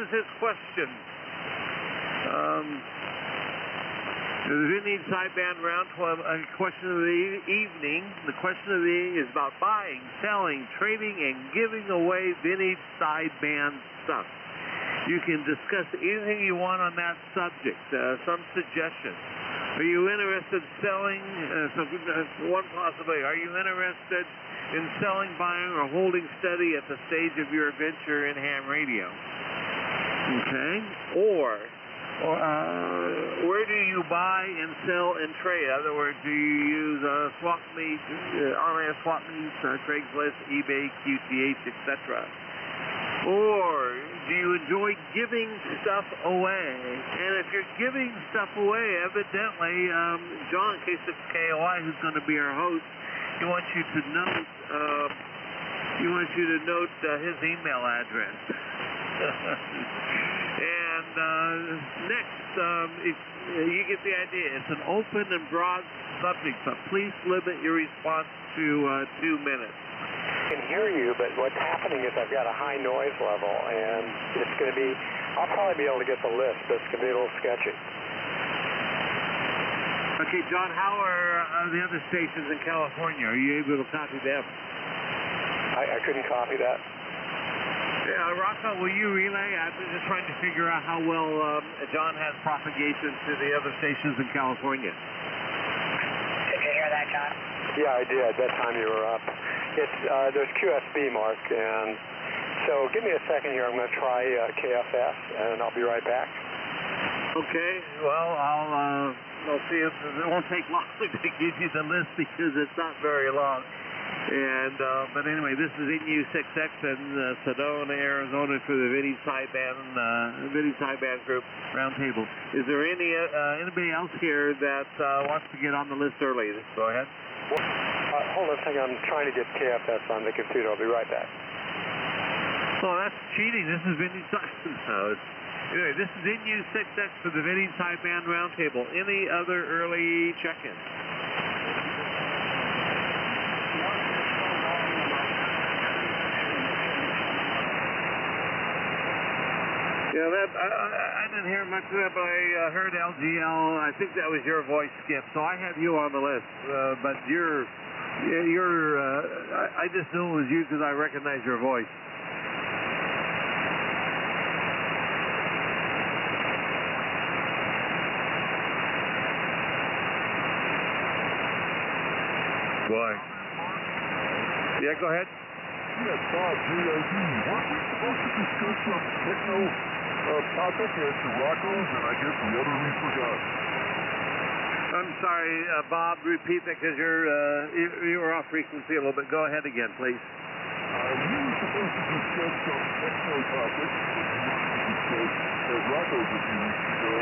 is his question. The Vintage Sideband Roundtable question of the evening. The question of the evening is about buying, selling, trading, and giving away vintage sideband stuff. You can discuss anything you want on that subject. Some suggestions. Are you interested in selling? One possibility. Are you interested in selling, buying, or holding steady at the stage of your adventure in ham radio? Okay. Or where do you buy and sell and trade? In other words, do you use swap meets, online swap meets, Craigslist, eBay, QTH, etc.? Or do you enjoy giving stuff away? And if you're giving stuff away, evidently, John K6KOI, who's going to be our host, he wants you to note his email address. And next, if you get the idea. It's an open and broad subject, but please limit your response to 2 minutes. I can hear you, but what's happening is I've got a high noise level, and it's going to be, I'll probably be able to get the list, but it's going to be a little sketchy. Okay, John, how are the other stations in California? Are you able to copy them? I couldn't copy that. Yeah, Rocco, will you relay? I'm just trying to figure out how well John has propagation to the other stations in California. Did you hear that, John? Yeah, I did. That time you were up. It's there's QSB, Mark, and so give me a second here. I'm going to try KFS, and I'll be right back. Okay. Well, I'll see if it won't take long to give you the list because it's not very long. And but anyway, this is NU6X in Sedona, Arizona for the Vintage Sideband Group Roundtable. Is there anybody else here that wants to get on the list early? Go ahead. Hold on a second. I'm trying to get KFS on the computer. I'll be right back. Oh, that's cheating. This is Vintage Sideband. Anyway, this is NU6X for the Vintage Sideband Roundtable. Any other early check-in? Yeah, I didn't hear much of that, but I heard LGL. I think that was your voice, Skip. So I have you on the list, but I just knew it was you because I recognize your voice. Boy. Yeah, go ahead. Yes, Bob, JID. Weren't we supposed to discuss some techno topic as to Rocco's, and I guess the other we forgot? I'm sorry, Bob, repeat that because you were off frequency a little bit. Go ahead again, please. We were supposed to discuss some techno topic at Rocco's a few weeks ago.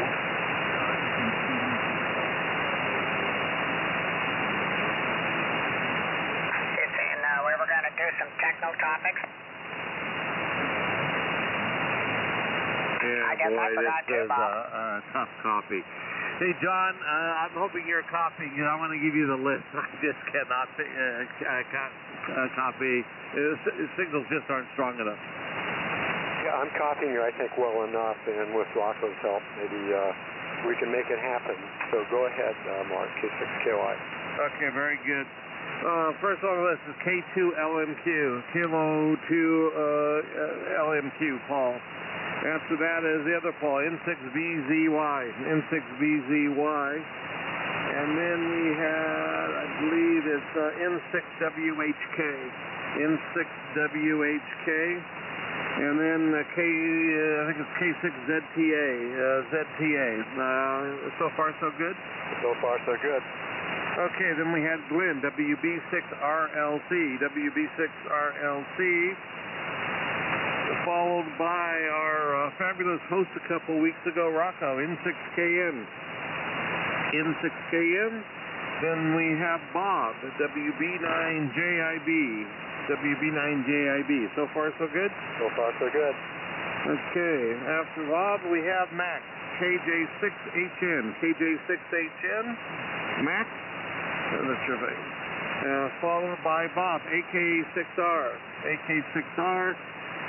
We were going to do some techno topics. Yeah, I guess boy, I forgot this is Bob. a tough copy. Hey, John, I'm hoping you're copying. I want to give you the list. I just cannot copy. The signals just aren't strong enough. Yeah, I'm copying you, I think, well enough, and with Rocco's help, maybe we can make it happen. So go ahead, Mark, K6KOI. Okay, very good. First on the list is K2LMQ, Kilo 2 LMQ, Paul. After that is the other Paul, N6BZY, N6BZY. And then we had, I believe it's N6WHK, N6WHK. And then I think it's K6ZTA, ZTA. So far so good? So far so good. Okay, then we had Glenn, WB6RLC, WB6RLC, followed by our fabulous host a couple weeks ago, Rocco, N6KN. N6KN. Then we have Bob, WB9JIB, WB9JIB. So far, so good? So far, so good. Okay, after Bob, we have Max, KJ6HN, KJ6HN, Max. That's your face. Followed by Bob, AK6R, AK6R.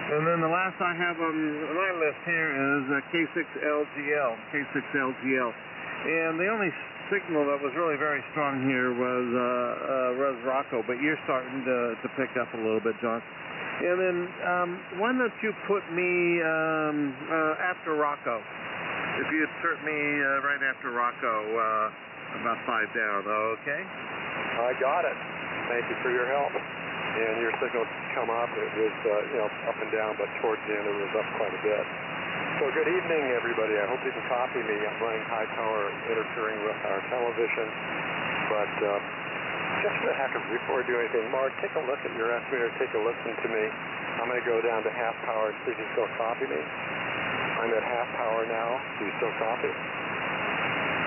And then the last I have on my list here is K6LGL. And the only signal that was really very strong here was Rocco, but you're starting to pick up a little bit, John. And then why don't you put me after Rocco? If you insert me right after Rocco, about 5 down, okay? I got it. Thank you for your help. And your signal come up. It was up and down, but towards the end it was up quite a bit. So good evening, everybody. I hope you can copy me. I'm running high power, interfering with our television. But just for the heck of it, before we do anything, Mark, take a look at your estimator. Take a listen to me. I'm going to go down to half power and see if you still copy me. I'm at half power now. Do you still copy?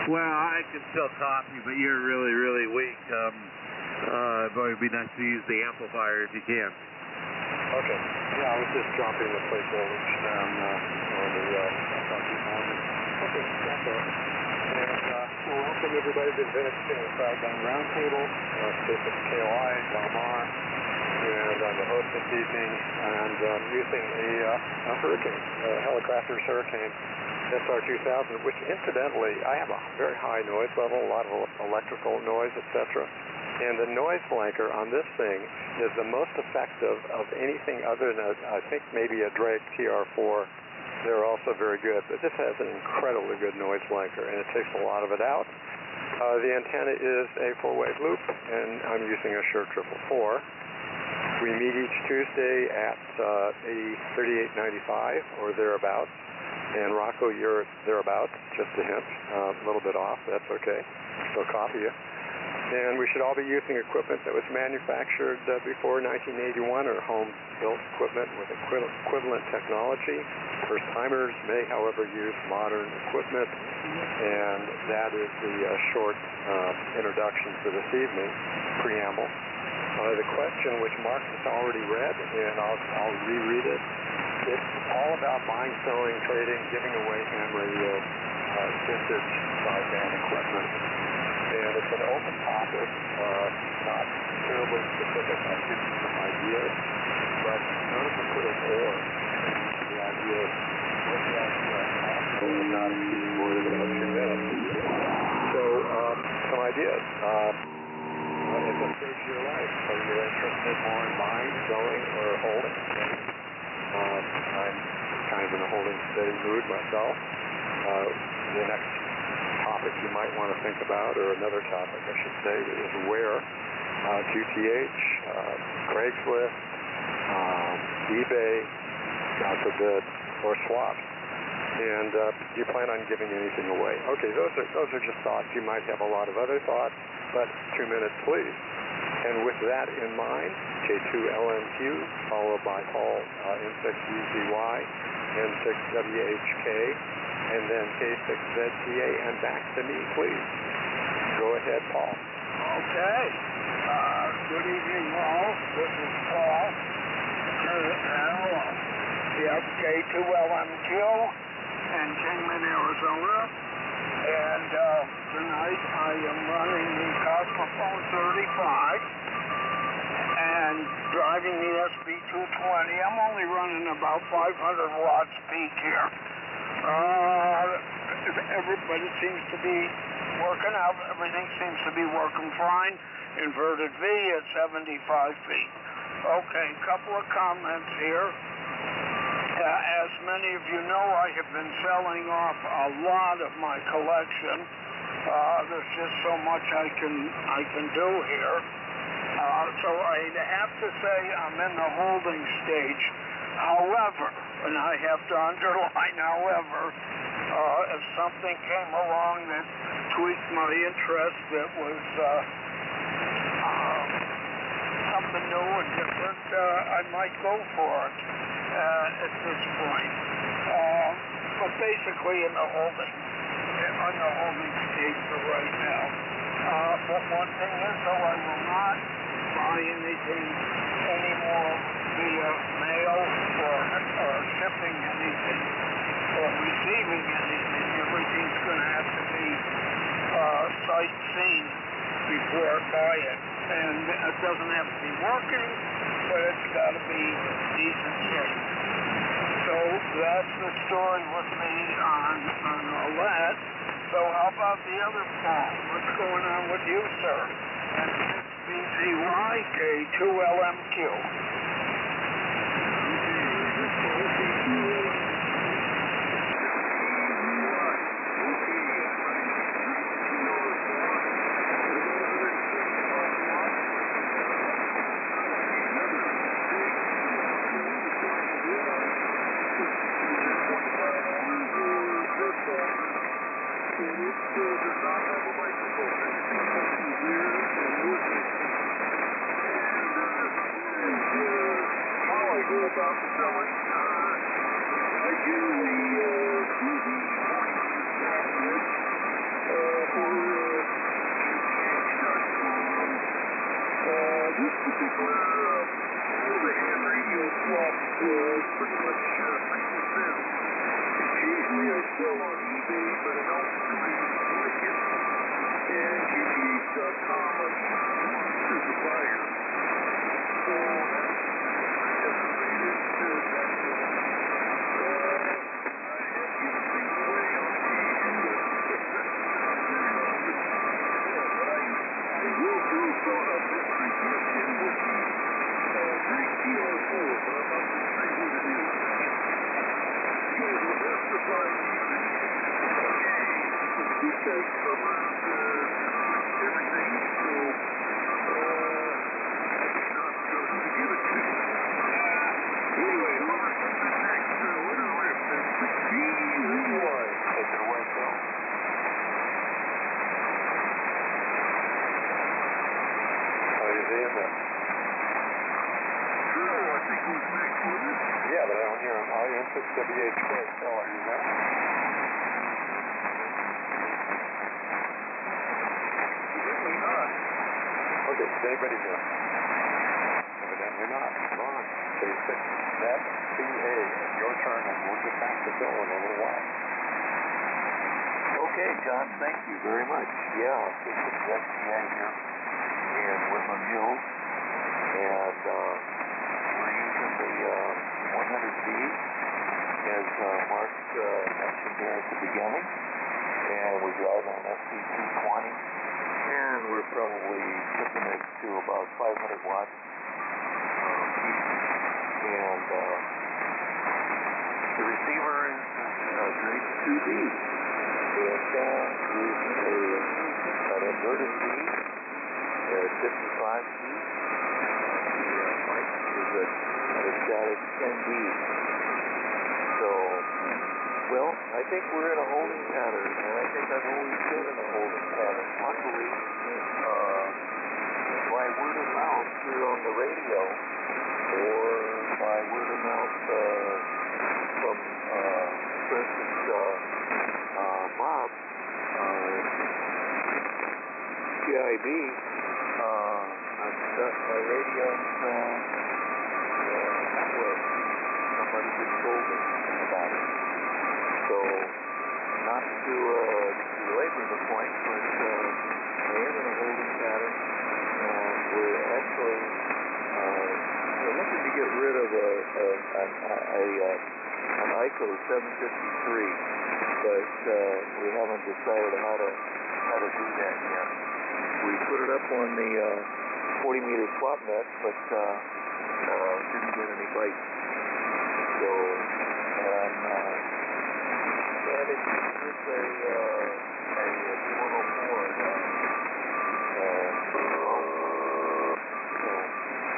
Well, I can still copy, but you're really, really weak. It would be nice to use the amplifier if you can. Okay. Yeah, I was just dropping the plate voltage down on the Okay, that's all. And welcome everybody to the Vintage Single Sideband Roundtable. This is KOI, Del Mar, and I'm the host this evening, and I'm using a Hurricane, a Helicopter's Hurricane SR2000, which incidentally, I have a very high noise level, a lot of electrical noise, etc. And the noise blanker on this thing is the most effective of anything other than, I think, maybe a Drake TR4. They're also very good, but this has an incredibly good noise blanker, and it takes a lot of it out. The antenna is a 4-wave loop, and I'm using a Shure 444. We meet each Tuesday at 3895 or thereabouts. And Rocco, you're thereabouts, just a hint, a little bit off, that's okay. Still copy you. And we should all be using equipment that was manufactured before 1981 or home-built equipment with equivalent technology. First-timers may, however, use modern equipment, and that is the short introduction for this evening, preamble. The question, which Mark has already read, and I'll reread it. It's all about buying, selling, trading, giving away ham radio, vintage sideband equipment. And it's an open topic, not terribly specific. I'll give you some ideas, but none of them put an or. The idea is what the idea is not exceeding more than about 2 minutes. So, some ideas. At this stage of your life, are you interested more in buying, selling, or holding? I'm kind of in a holding steady mood myself. The next topic you might want to think about, or another topic I should say, is where. QTH, Craigslist, eBay, God forbid, or swaps. And do you plan on giving anything away? Okay, those are just thoughts. You might have a lot of other thoughts, but 2 minutes, please. And with that in mind, K2LNQ, followed by Paul N6UZY, N6WHK, and then K6ZTA, and back to me, please. Go ahead, Paul. Okay. Good evening, all. This is Paul. Yep, K2LNQ in Kingman, Arizona. And tonight I am running the Cosmophone 35 and driving the SB220. I'm only running about 500 watts peak here. Everybody seems to be working out. Everything seems to be working fine. Inverted V at 75 feet. Okay, a couple of comments here. As many of you know, I have been selling off a lot of my collection. There's just so much I can do here. So I'd have to say I'm in the holding stage. However, and I have to underline however, if something came along that tweaked my interest that was something new and different, I might go for it at this point. But basically on the holding stage for right now. But one thing is, though, I will not buy anything anymore via mail or shipping anything or receiving anything. Everything's going to have to be sight seen before I buy it. And it doesn't have to be working. but it's got to be decent shape. So that's the story with me on all that. So how about the other phone? What's going on with you, sir? And 6BZY K2LMQ. Yeah, but I don't hear him. Are you in 6WHK? Phil, are you there? Okay, is anybody here? Evidently not. Ron, K6ZCA. Your turn, and we'll get back to Phil in a little while. Okay, John, thank you very much. Yeah, this is SSB here in Woodland Hills, and we're using the 100D, as Mark mentioned here at the beginning, and we drive on SC220, and we're probably tipping it to about 500 watts peak, and the receiver is grade 2B. The antenna is an inverted B at 55 feet. The mic is a static 10D. So, well, I think we're in a holding pattern, and I think I've always been in a holding pattern. Luckily, by word of mouth here on the radio, or by word of mouth from, for instance, Bob, GIB, I've got my radios network. Somebody just told me about it. So, not to belabor the point, but I am in a holding pattern, and we're actually we're looking to get rid of an ICO 753. But we haven't decided how to do that yet. We put it up on the 40-meter swap net, but didn't get any bites. So, and I'm managed with a 104. So,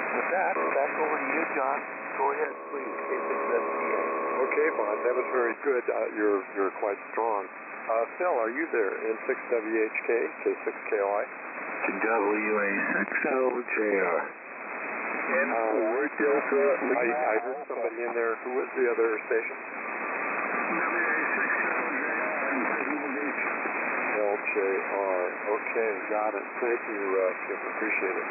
with that, back over to you, John. Go ahead, please. K6ZCA. Okay, Vaughn, that was very good. You're quite strong. Phil, are you there in 6WHK, K6KOI? WA6LJR. And I heard somebody in there. Who was the other station? LJR. Okay, got it. Thank you, Skip. Appreciate it.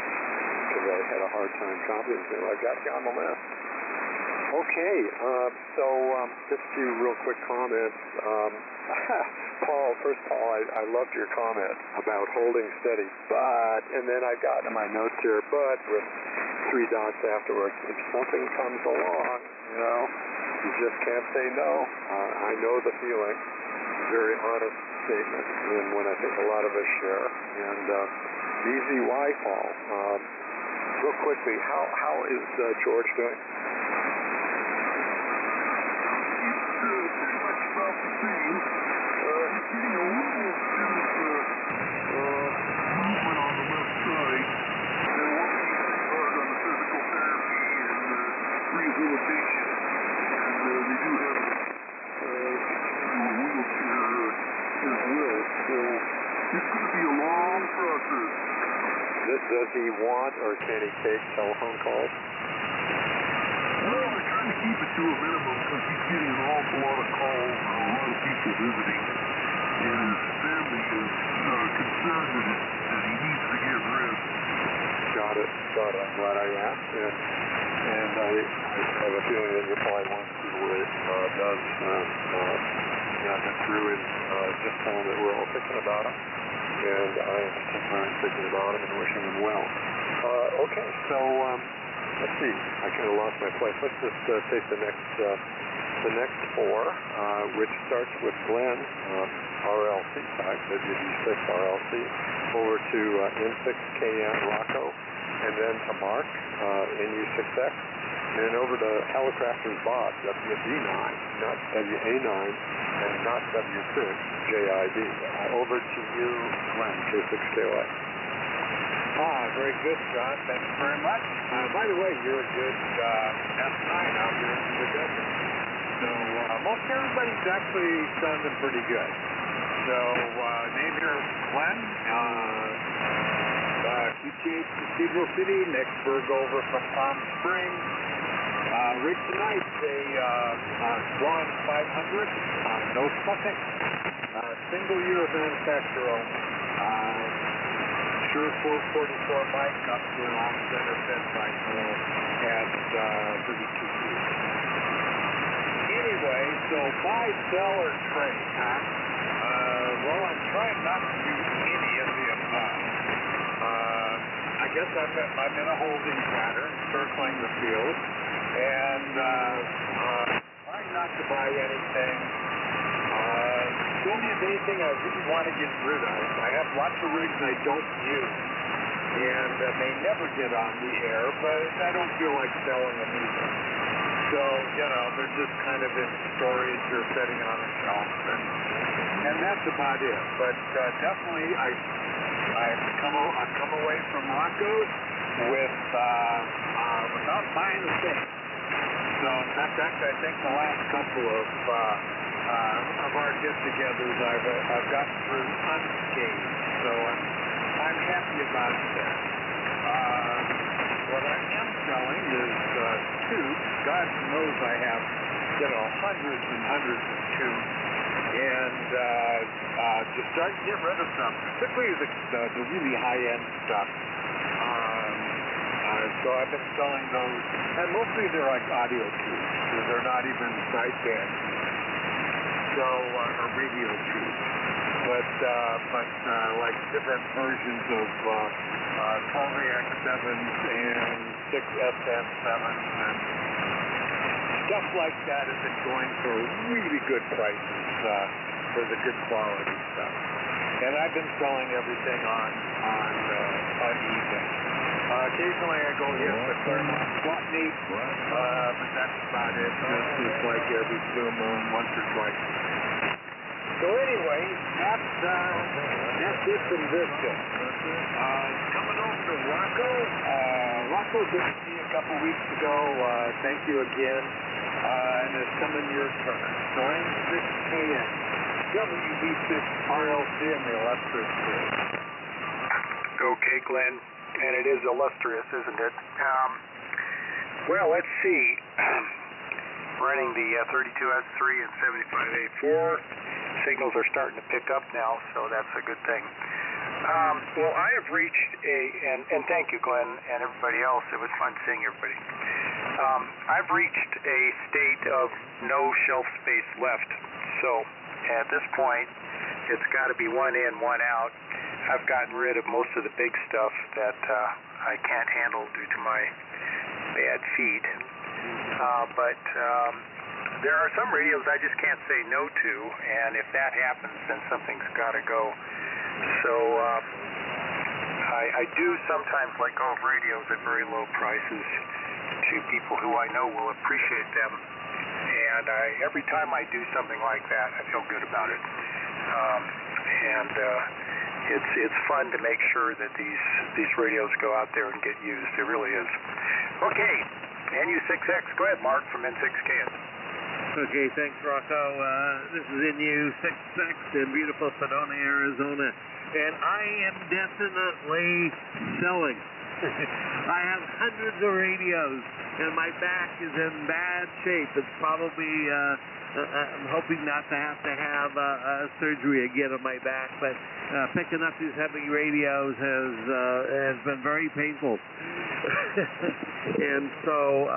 Because I had a hard time copying it. I got you on the list. Okay, so just a few real quick comments. Paul, first of all, I loved your comment about holding steady, but, and then I got in my notes here, but with 3 dots afterwards. If something comes along, you know, you just can't say no. I know the feeling. Very honest statement, and one I think a lot of us share. And BZY fall. Real quickly, how is George doing? Pretty much about the same. He's getting a little bit of movement on the left side. They're working hard on the physical therapy and rehabilitation. And they do have him into a wheelchair as well. So it's going to be a long process. Does he want or can he take telephone calls? Well, we're trying to keep it to a minimum because he's getting an awful lot of calls and a lot of people visiting. And his family is concerned that he needs to get rest. Got it. I'm glad I asked. And I have a feeling that you're probably one who does get through and just tell him that we're all thinking about him. And I am particularly thinking about him and wishing him well. Okay, so let's see. I kind of lost my place. Let's just take the next 4, which starts with Glenn, RLC type, WD6 RLC, over to N6KN Rocco, and then to Mark, NU6X, and then over to Helicrafter's Bob, WB9, not WA9, and not W6, JID. Over to you, Glenn, K6KY. Very good, John. Thanks very much. By the way, you're a good S9 out here in the desert. So most everybody's actually sounding pretty good. So name here is Glenn. QTH Cathedral City, next Berg over from Palm Springs. Rig tonight's a Swan 500, no smucking. Single year of manufacture only. Sure 444 mic up to an off-center fed cycle at 32 feet. Anyway, so buy, sell, or trade, huh? Well, I'm trying not to do any of the above. I guess I'm in a holding pattern, circling the field, and trying not to buy anything. Don't have anything I really want to get rid of. I have lots of rigs I don't use, and they never get on the air, but I don't feel like selling them either. So, you know, they're just kind of in storage or sitting on a shelf, and that's about it. But definitely, I've come away from Rocco's without buying a thing. So, in fact, I think the last couple of our get-togethers I've gotten through unscathed, so I'm happy about that. What I am selling is tubes. God knows I have, hundreds and hundreds of tubes, and just starting to get rid of some, particularly the really high-end stuff. So I've been selling those, and mostly they're like audio tubes, because they're not even sideband tubes. So, or radio tubes, but like different versions of 12AX7s and 6SM7s and stuff like that has been going for really good prices for the good quality stuff. And I've been selling everything on eBay. Occasionally I go hit the Claremont swap meet, but that's about it. Just like every blue moon, once or twice. So anyway, that's it from this day. Coming over to Rocco. Rocco did see a couple weeks ago. Thank you again. And it's coming your turn. So N6KN, WB6 RLC in the illustrious series. Okay, Glenn. And it is illustrious, isn't it? Well, let's see. Running the 32S3 and 75A4. Signals are starting to pick up now, so that's a good thing. Well, I have reached and thank you, Glenn, and everybody else. It was fun seeing everybody. I've reached a state of no shelf space left. So at this point, it's got to be one in, one out. I've gotten rid of most of the big stuff that I can't handle due to my bad feet. But there are some radios I just can't say no to, and if that happens, then something's got to go. So I do sometimes let go of radios at very low prices to people who I know will appreciate them. And every time I do something like that, I feel good about it. It's fun to make sure that these radios go out there and get used. It really is. Okay, NU6X. Go ahead, Mark, from N6KN. Okay, thanks, Rocco. This is NU6X in beautiful Sedona, Arizona, and I am definitely selling. I have hundreds of radios, and my back is in bad shape. It's probably, I'm hoping not to have surgery again on my back, but picking up these heavy radios has been very painful. And so,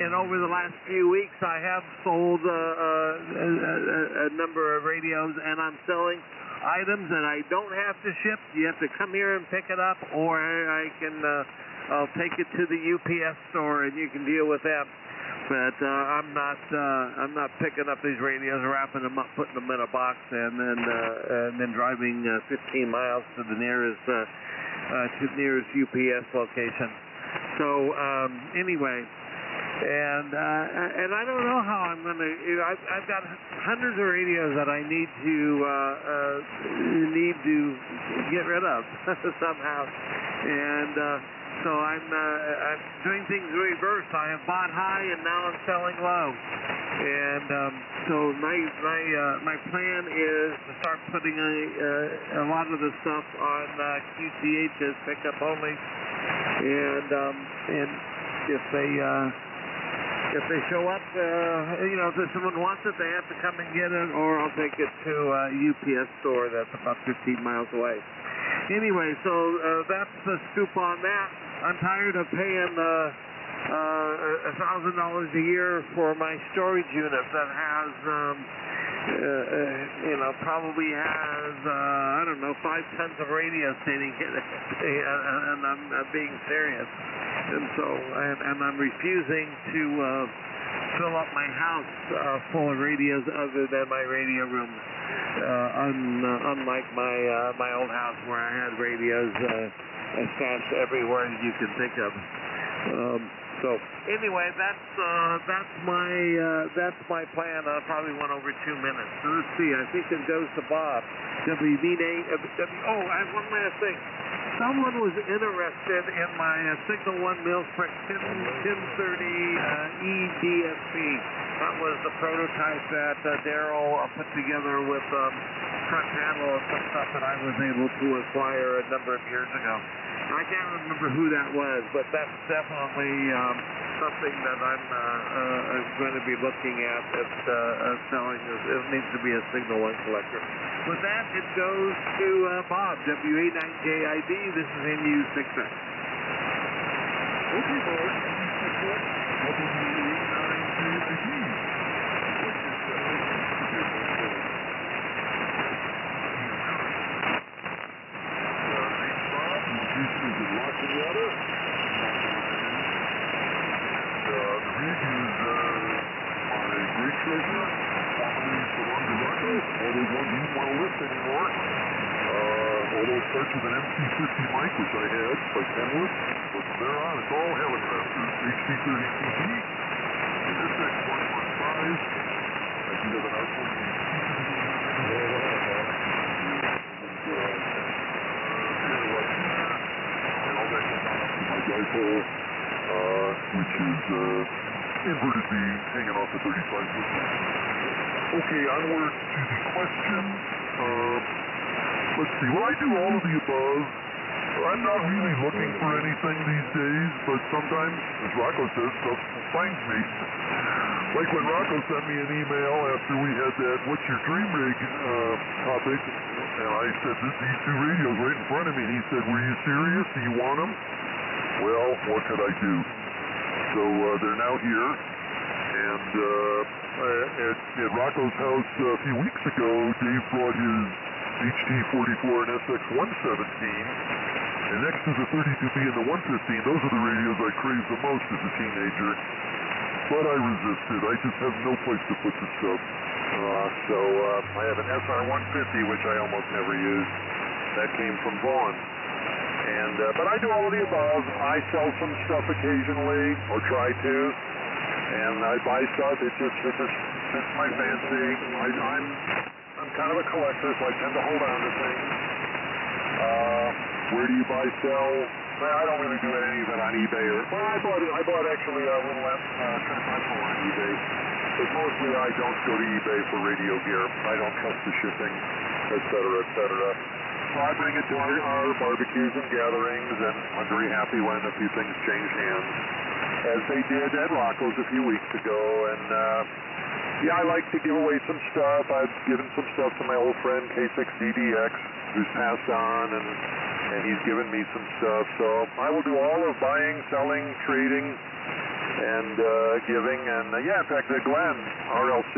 and over the last few weeks, I have sold a number of radios, and I'm selling items that I don't have to ship. You have to come here and pick it up, or I'll take it to the UPS store and you can deal with them. But I'm not picking up these radios, wrapping them up, putting them in a box, and then driving 15 miles to the nearest UPS location. So anyway. And I don't know how I'm going to. I've got hundreds of radios that I need to get rid of somehow, and so I'm doing things reverse. I have bought high and now I'm selling low, and so my plan is to start putting a lot of the stuff on QCHs, pickup only, and if they show up, if someone wants it, they have to come and get it, or I'll take it to a UPS store that's about 15 miles away. Anyway, so that's the scoop on that. I'm tired of paying $1,000 a year for my storage unit that has, probably has, 5 tons of radios sitting in it, and I'm being serious. And so, and I'm refusing to fill up my house full of radios other than my radio room. Unlike my old house where I had radios stashed everywhere that you can think of. So anyway, that's my plan. I probably went over 2 minutes. So let's see. I think it goes to Bob. Oh, I have one last thing. Someone was interested in my Signal 1 Millspring 1030 EDSP. That was the prototype that Daryl put together with front panel and some stuff that I was able to acquire a number of years ago. I can't remember who that was, but that's definitely something that I'm going to be looking at selling. It needs to be a Signal 1 collector. With that, it goes to Bob, W89JID. This is NU6X. Okay, Bob. Although it starts with an MC50 mic, which I had, by Kenworth, but from there on, it's all Helicopters. HD30CG, and this X115, I do have an R14. And all that comes on up to my dipole, which is inverted V hanging off the 35-foot. Okay, onward to the question. Let's see, when I do all of the above, I'm not really looking for anything these days, but sometimes, as Rocco says, stuff finds me. Like when Rocco sent me an email after we had that "What's Your Dream Rig" topic, and I said, these 2 radios right in front of me, and he said, were you serious? Do you want them? Well, what could I do? So they're now here, and at Rocco's house a few weeks ago, Dave brought his HT44 and SX117, and next to the 32B and the 115, those are the radios I craved the most as a teenager. But I resisted. I just have no place to put the stuff. So I have an SR150, which I almost never use. That came from Vaughn. And but I do all of the above. I sell some stuff occasionally, or try to, and I buy stuff. It just fits my fancy. I'm kind of a collector, so I tend to hold on to things. Where do you buy, sell? Well, I don't really do any of it on eBay. I bought actually a little Continental on eBay. But mostly I don't go to eBay for radio gear. I don't trust the shipping, et cetera, et cetera. So I bring it to our barbecues and gatherings, and I'm very happy when a few things change hands, as they did at Rocco's a few weeks ago. And yeah, I like to give away some stuff. I've given some stuff to my old friend K6DDX, who's passed on, and he's given me some stuff. So I will do all of buying, selling, trading, and giving. And yeah, in fact, Glenn, RLC,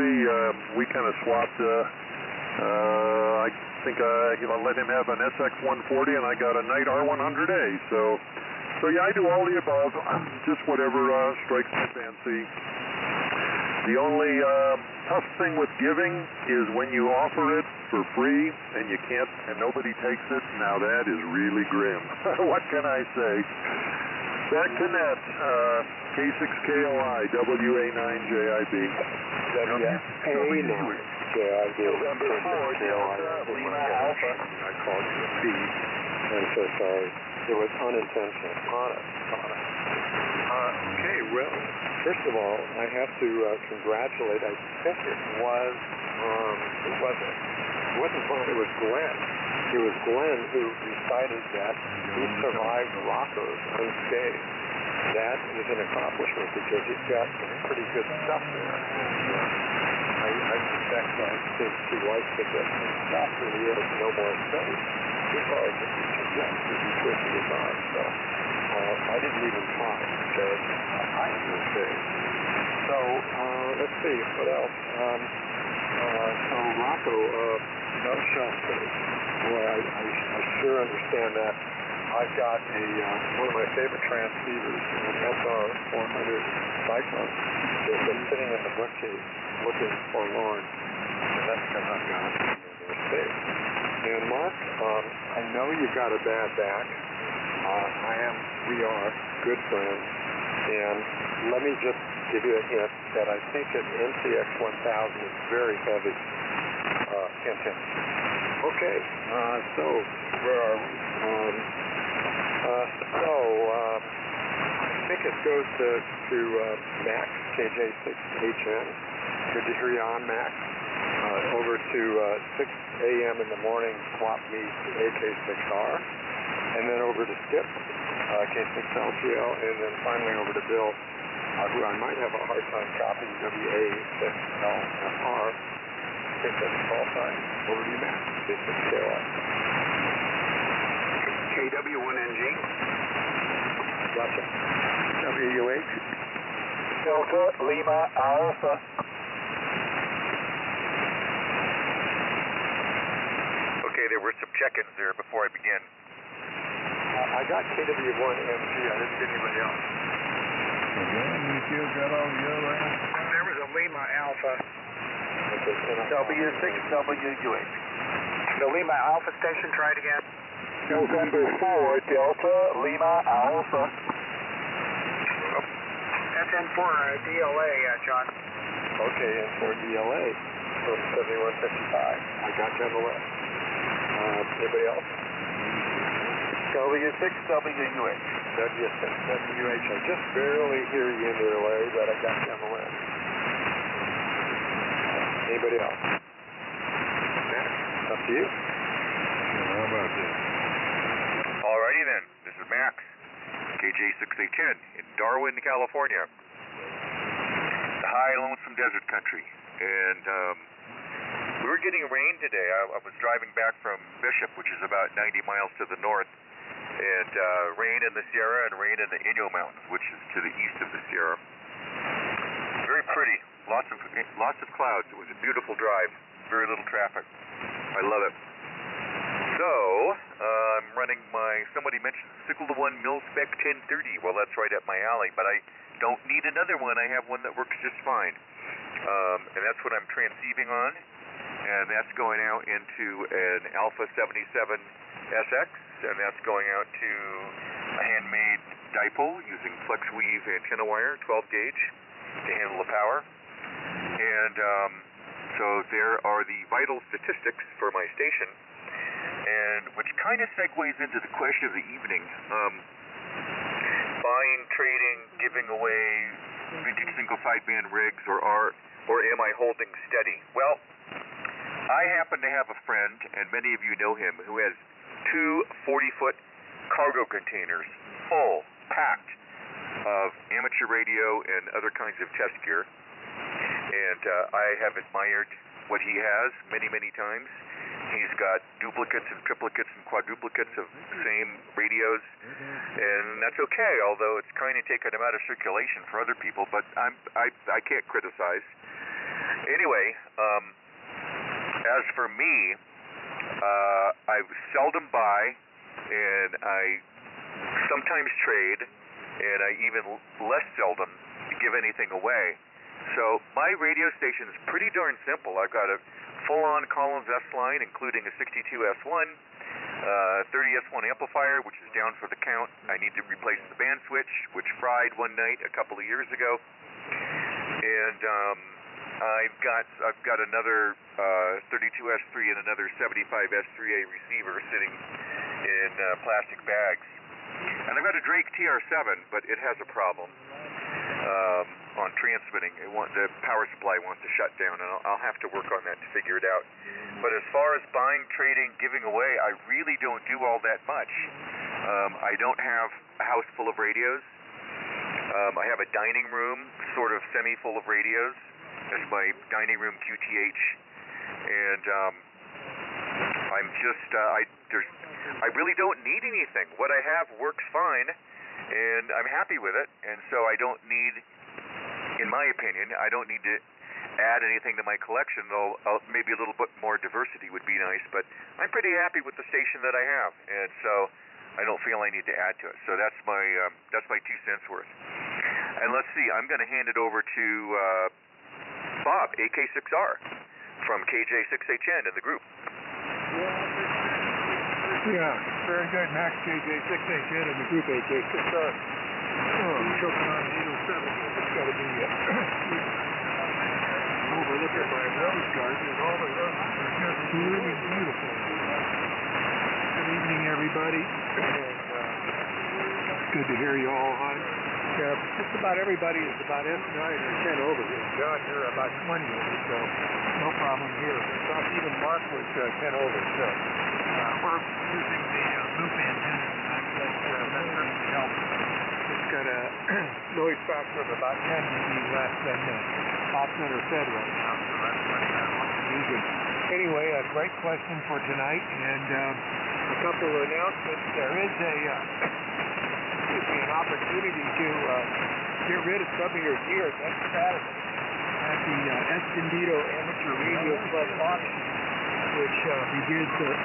we kind of swapped. I think I let him have an SX140, and I got a Knight R100A. So yeah, I do all the above, just whatever strikes my fancy. The only tough thing with giving is when you offer it for free and you can't, and nobody takes it. Now that is really grim. What can I say? Back to net. K6KOI, WA9JIB. WA9JIB. November 4, Delta, Lima Alpha. I called you a B. I'm so sorry. It was unintentional. Honest. Okay, well, first of all, I have to congratulate, I think it was, who was it? It wasn't Vaughn, it was Glenn. It was Glenn who decided that he survived Rocco's unscathed. That is an accomplishment because he's got some pretty good stuff there. And, I suspect that since he likes to get some stuff and he has no more space, he probably could be suggested he could survive. So I didn't even try because I am okay. So let's see, what else? So Rocco, no shelf space. Boy, I sure understand that. I've got one of my favorite transceivers, an SR400 Cyclone. It's been sitting in the bookcase looking forlorn, and that's because I've got no space. And Mark, I know you've got a bad back. We are good friends, and let me just give you a hint that I think an NCX 1000 is very heavy. Hint, hint. Okay, so where are we? I think it goes to Max, KJ6HN. Good to hear you on, Max. Over to 6 a.m. in the morning, swap meet AK6R. And then over to Skip, K6LTL. And then finally over to Bill, who I might have a hard time copying, WA6LFR. I think that's call sign. Over to you, Max, K6KY. KW1NG. Gotcha. WUH. Delta Lima Alpha. Okay, there were some check-ins there before I begin. I got KW1MG. I didn't get anybody else. There was a Lima Alpha. W6WUH. The Lima Alpha station, try it again. November 4, Delta Lima Alpha. SN4 DLA, John. Okay, N4 DLA from 7155. I got you on the list. Anybody else? W6WUH. W6WUH. I just barely hear you in the relay, but I got you on the list. Anybody else? Max, up to you. How about this? Alrighty then, this is Max, KJ6HN in Darwin, California. The high lonesome desert country. And we were getting rain today. I was driving back from Bishop, which is about 90 miles to the north, and rain in the Sierra and rain in the Inyo Mountains, which is to the east of the Sierra. Very pretty. lots of clouds. It was a beautiful drive, very little traffic. I love it. So, I'm running somebody mentioned Sickle to 1 mil-spec 1030. Well, that's right up my alley, but I don't need another one. I have one that works just fine. And that's what I'm transceiving on. And that's going out into an Alpha 77 SX, and that's going out to a handmade dipole using flex weave antenna wire, 12 gauge, to handle the power. And so there are the vital statistics for my station, and which kind of segues into the question of the evening. Buying, trading, giving away vintage single sideband rigs, or am I holding steady? Well, I happen to have a friend, and many of you know him, who has 2 40-foot cargo containers full, packed of amateur radio and other kinds of test gear. And I have admired what he has many, many times. He's got duplicates and triplicates and quadruplicates of the same radios, and that's okay, although it's kind of taken him out of circulation for other people, but I can't criticize. Anyway, as for me, I seldom buy, and I sometimes trade, and I even less seldom give anything away. So my radio station is pretty darn simple. I've got a full-on Collins S line, including a 62S1, 30S1 amplifier, which is down for the count. I need to replace the band switch, which fried one night a couple of years ago. And I've got another 32S3 and another 75S3A receiver sitting in plastic bags. And I've got a Drake TR7, but it has a problem on transmitting. The power supply wants to shut down, and I'll have to work on that to figure it out. But as far as buying, trading, giving away, I really don't do all that much. I don't have a house full of radios. I have a dining room, sort of semi-full of radios. That's my dining room QTH, and I really don't need anything. What I have works fine, and I'm happy with it, and so I don't need, in my opinion, I don't need to add anything to my collection, though maybe a little bit more diversity would be nice, but I'm pretty happy with the station that I have, and so I don't feel I need to add to it. So that's my 2 cents worth. And let's see, I'm going to hand it over to Bob, AK6R, from KJ6HN in the group. Yeah, very good. Max, KJ6HN in the group, AK6R. Oh, I'm choking on 807. It's got to be overlooking my rose garden, and all the roses are just blooming beautiful. Good evening, everybody. And it's good to hear you all, hon. Yeah, just about everybody is about 9 or 10 over here. John, you're about 20 over, so no problem here. Even Mark was 10 over, so we're using the loop antenna tonight. That certainly helps. It's got a noise factor of about 10 dB less than the off-center fed right now, so that's what we're using. Anyway, a great question for tonight, and a couple of announcements. There is an opportunity to get rid of some of your gear next Saturday at the Escondido Amateur Radio Club auction, which begins at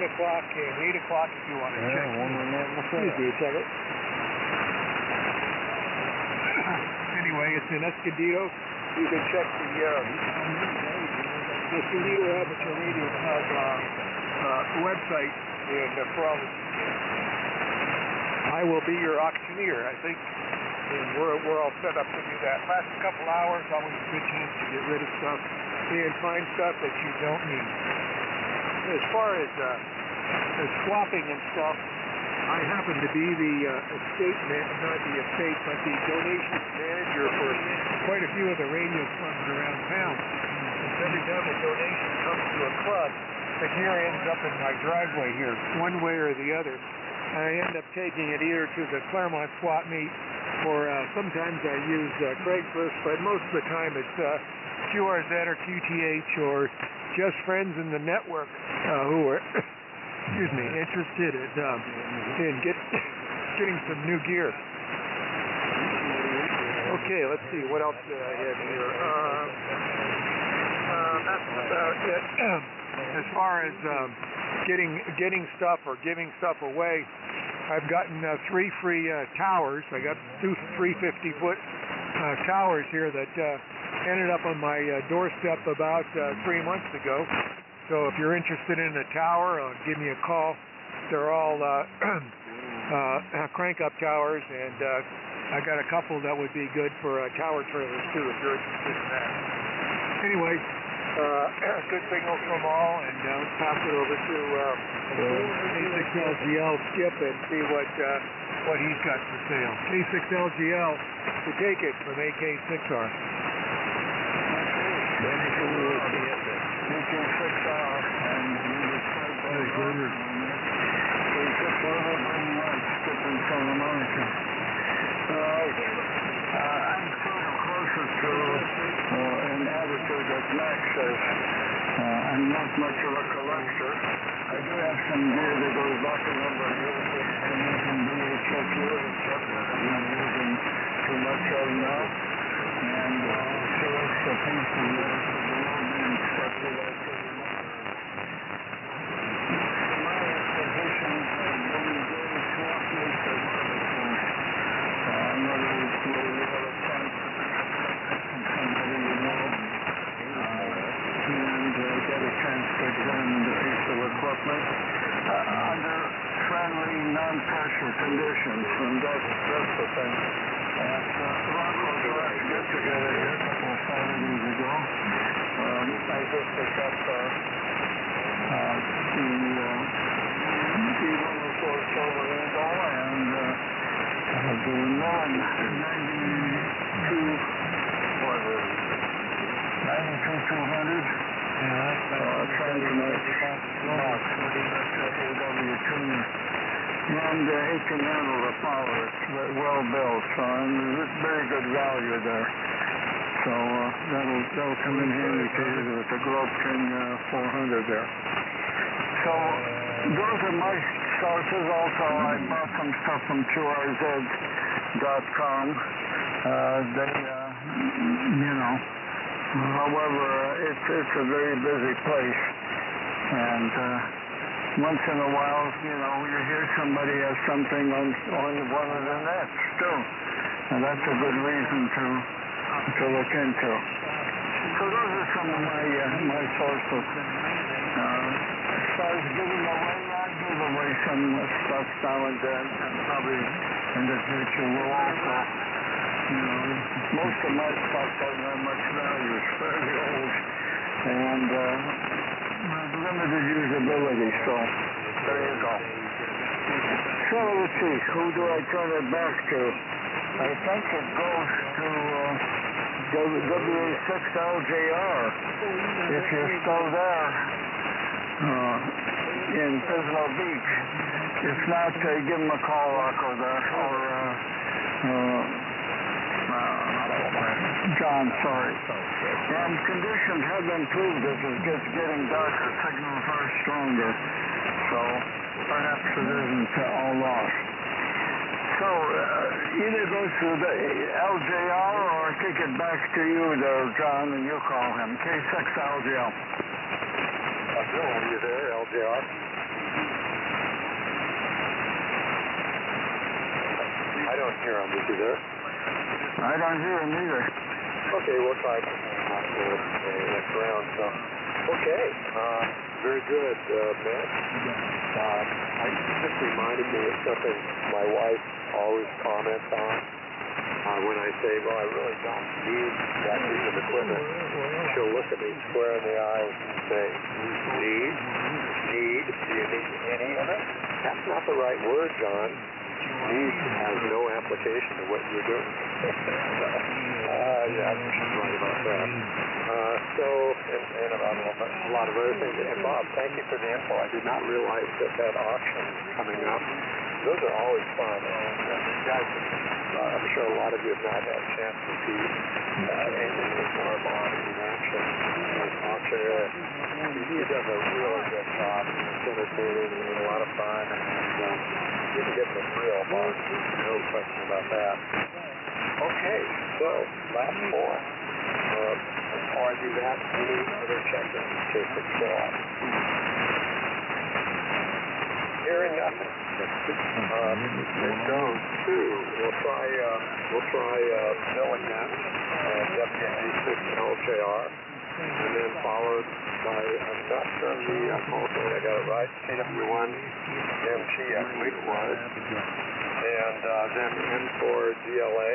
9 o'clock and 8 o'clock if you want to check. Excuse me a second. Anyway, it's in Escondido. You can check the Escondido Amateur Radio Club website and for all the details. I will be your auctioneer, I think, and we're all set up to do that. Last couple hours, always a good chance to get rid of stuff and find stuff that you don't need. As far as swapping and stuff, I happen to be the not the estate, but the donations manager for quite a few of the radio clubs around town. And every time a donation comes to a club, the gear ends up in my driveway here, one way or the other. I end up taking it either to the Claremont swap meet, or sometimes I use Craigslist, but most of the time it's QRZ or QTH or just friends in the network who are interested in getting some new gear. Okay, let's see, what else did I have here? that as far as getting stuff or giving stuff away, I've gotten 3 free towers. I got 2 350-foot towers here that ended up on my doorstep about 3 months ago. So if you're interested in a tower, give me a call. They're all crank-up towers, and I got a couple that would be good for tower trailers too, if you're interested in that. Anyway, good signals from all, and let's pass it over to K6LGL Skip and see what he's got for sale. K6LGL, to take it from AK6R. I'm sort of closer to an attitude that Max says. I'm not much of a collector. I do have some gear that goes back a number of years. I'm using VHS gear and stuff that I'm not using too much of now. And so it's a piece of the old stuff that I could remember. My positions have been very swampy to in other words, where you have a chance to pick up something from somebody you know, and get a chance to examine the piece of equipment under friendly, non-pressure conditions, and that's the thing. At Rocco's last get-together here a couple of Saturdays ago, I just picked up the E-104 silver eagle and the 92, what is it? 92-200. Transmit box W2. And it can handle the power. It's well built, so there's very good value there. So that'll come in handy to you with the Gropkin 400 there. So those are my sources. Also, I bought some stuff from QRZ.com. However, it's a very busy place, and once in a while, you hear somebody has something on one of the nets too, and that's a good reason to look into. So those are some of my sources. As far as giving away, I give away some stuff now and then, and probably in the future will also. Most of my stuff doesn't have much value. It's fairly old and limited usability, so there you go. So let's see, who do I turn it back to? I think it goes to WA6LJR, if you're still there, in Pismo Beach. If not, give him a call, Rocco, there, or John, sorry. And conditions have improved as it gets getting darker. Signals are stronger. So perhaps it isn't all lost. So either goes to the LJR or kick it back to you there, John, and you call him. K6LGL. Bill, are you there, LJR? I don't hear him. Is he there? I don't hear him either. Okay, we'll try to next round. So, okay, very good, Matt. I just reminded me of something my wife always comments on when I say, well, I really don't need that piece of equipment. She'll look at me square in the eyes and say, need? Do you need any of it? That's not the right word, John. Need has no application to what you're doing. Yeah, she's right about that. And about a lot of other things. And Bob, thank you for the info. I did not realize that auction is coming up. Those are always fun. And guys, I'm sure a lot of you have not had a chance to see anything more Bob in action. Auctioneer, he does a really good job. It's entertaining and a lot of fun. And you can get some real Bob. No question about that. Okay, so last four. As far as to do that. Any other check-ins to show up? Hearing nothing. It goes to, we'll try Bill again, WA6LJR, and then followed by, I'm not sure I got it right, KW1MG, I believe it was, and then N4DLA,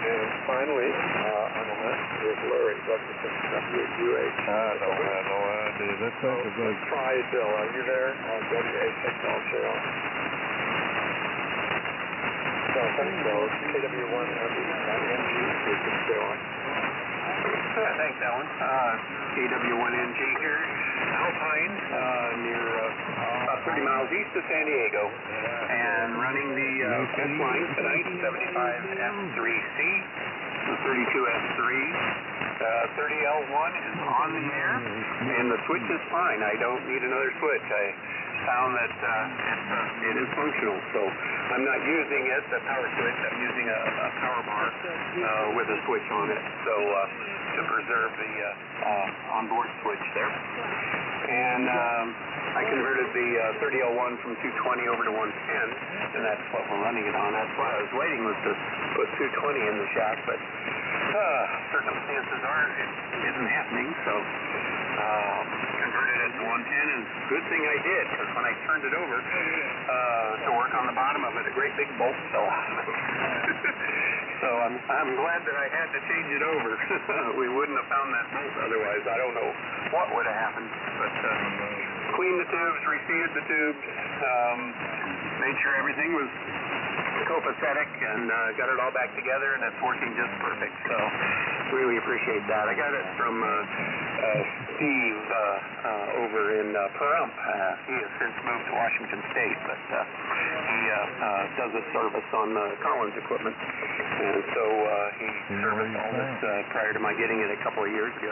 and finally on the list is Larry, WUH. I don't have no idea. Let's try Bill. Are you there on WA6LJR? So KW1MG is still on. Thanks, Alan. KW1NG here, Alpine, near about 30 miles east of San Diego, and running the test line tonight, 75F3C, the 32F3. 30L1 is on the air, and the switch is fine. I don't need another switch. I found that it is functional, so I'm not using it, the power switch. I'm using a power bar with a switch on it, so to preserve the onboard switch there. And I converted the 30L1 from 220 over to 110, and that's what we're running it on. That's why I was waiting, was to put 220 in the shack, but circumstances it isn't happening, so converted it to 110, and good thing I did, because when I turned it over to work on the bottom of it, a great big bolt fell out. So I'm glad that I had to change it over. We wouldn't have found that bolt otherwise. I don't know what would have happened, but cleaned the tubes, reseated the tubes, made sure everything was copacetic, and got it all back together, and it's working just perfect. So really appreciate that. I got it from Steve over in Pahrump. He has since moved to Washington State, but he does a service on Collins equipment, and so he serviced all this prior to my getting it a couple of years ago.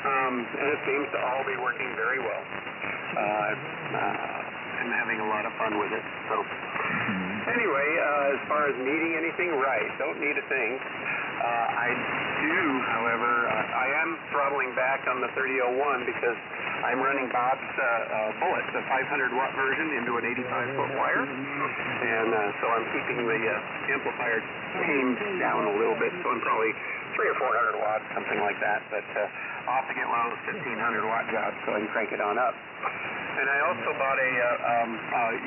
And it seems to all be working very well. I'm having a lot of fun with it. So anyway, as far as needing anything, right, don't need a thing. I do, however, I am throttling back on the 3001 because I'm running Bob's Bullet, the 500-watt version, into an 85-foot wire, and so I'm keeping the amplifier tamed down a little bit, so I'm probably 300 or 400 watts, something like that, but I'll have to get one of those 1,500-watt jobs so I can crank it on up. And I also bought a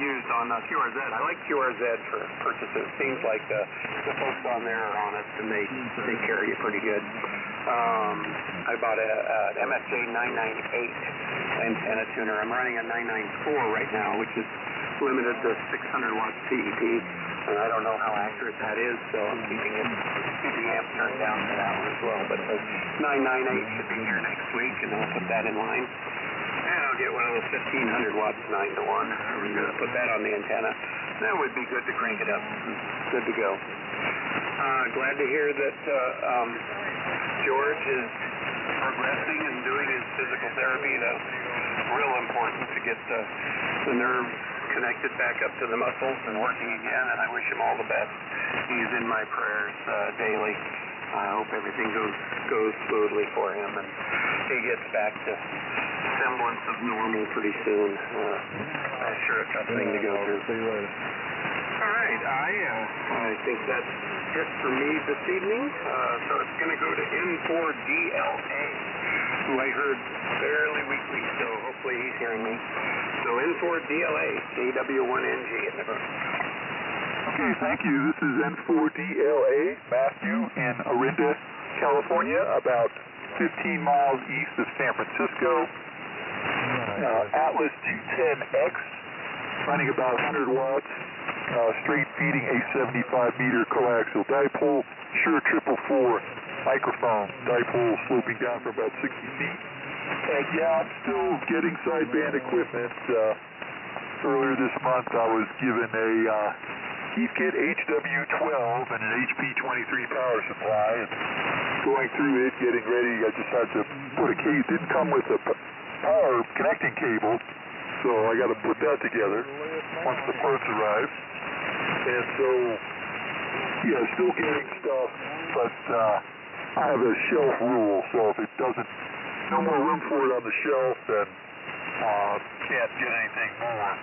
used on QRZ. I like QRZ for purchases. Seems like the folks on there are honest, and they carry you pretty good. I bought an MFJ 998 antenna tuner. I'm running a 994 right now, which is limited to 600 watts PEP, and I don't know how accurate that is, so I'm keeping the amp turned down for that one as well. But the 998 should be here next week, and I'll put that in line. And I'll get one of those 1,500 watts 9-to-1. I'm going to put that on the antenna. That would be good to crank it up. Good to go. Glad to hear that George is progressing and doing his physical therapy. That's real important to get the nerves connected back up to the muscles and working again, and I wish him all the best. He's in my prayers daily. I hope everything goes smoothly for him, and he gets back to semblance of normal pretty soon. That's sure a tough thing to go through. All right, I think that's it for me this evening. So it's going to go to N4DLA, who I heard fairly weakly, so hopefully he's hearing me. So N4DLA, KW1NG in the room. Okay, thank you. This is N4DLA, Matthew in Orinda, California, about 15 miles east of San Francisco. Atlas 210X, running about 100 watts, straight feeding a 75-meter coaxial dipole, Shure 444 microphone dipole sloping down for about 60 feet. And yeah, I'm still getting sideband equipment. Earlier this month I was given a Heathkit HW12 and an HP23 power supply, and going through it, getting ready, I just had to put a case. Didn't come with a power connecting cable, so I got to put that together once the parts arrive. And so, yeah, still getting stuff, but I have a shelf rule, so if it doesn't, no more room for it on the shelf, then can't get anything more.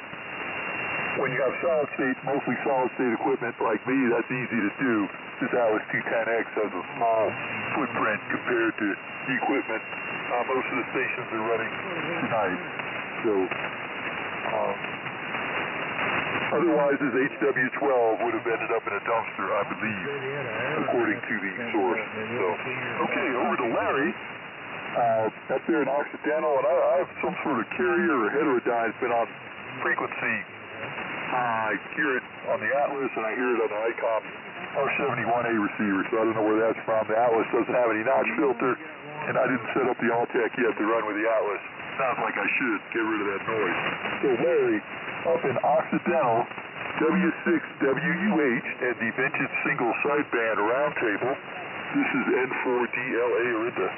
When you have solid state, mostly solid state equipment like me, that's easy to do. This Atlas 210X has a small footprint compared to the equipment most of the stations are running tonight. So, otherwise, this HW12 would have ended up in a dumpster, I believe, according to the source. So, okay, over to Larry. Up there in Occidental, and I have some sort of carrier or heterodyne. It's been on frequency. I hear it on the Atlas, and I hear it on the ICOM R71A receiver, so I don't know where that's from. The Atlas doesn't have any notch filter, and I didn't set up the Alltech yet to run with the Atlas. Sounds like I should get rid of that noise. So Larry, up in Occidental, W6WUH and the vintage single sideband Roundtable. This is N4DLA Orinda.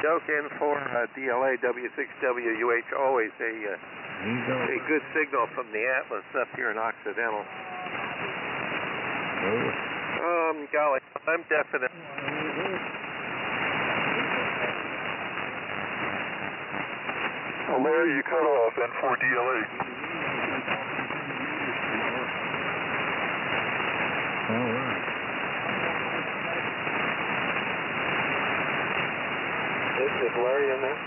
Joke N4DLA W6WUH, always a good signal from the Atlas up here in Occidental. Golly, I'm definite. Oh, Larry, you cut off N4DLA. Is Larry in there?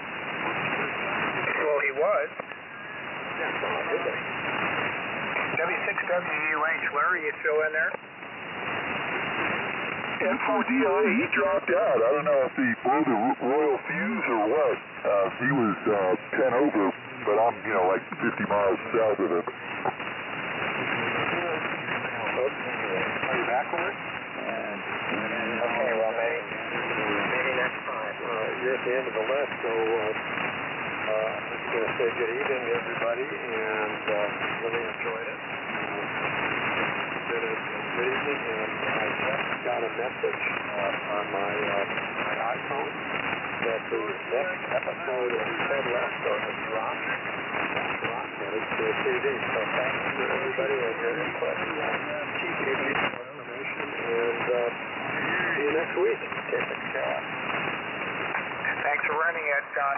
Well, he was. W6WUH, Larry, you still in there? N4DLA, he dropped out. I don't know if he blew the royal fuse or what. He was 10 over, but I'm, like 50 miles south of him. Are you back for it? Okay, well, maybe next time. You're at the end of the list, so I'm just going to say good evening to everybody, and really enjoyed it. It's been a good evening, and I just got a message on my iPhone that the next episode of Ted Lasso has dropped. And it's to the TV, so thanks to everybody and your input. Keep giving me some information, and see you next week. Take care. Thanks for running it, John.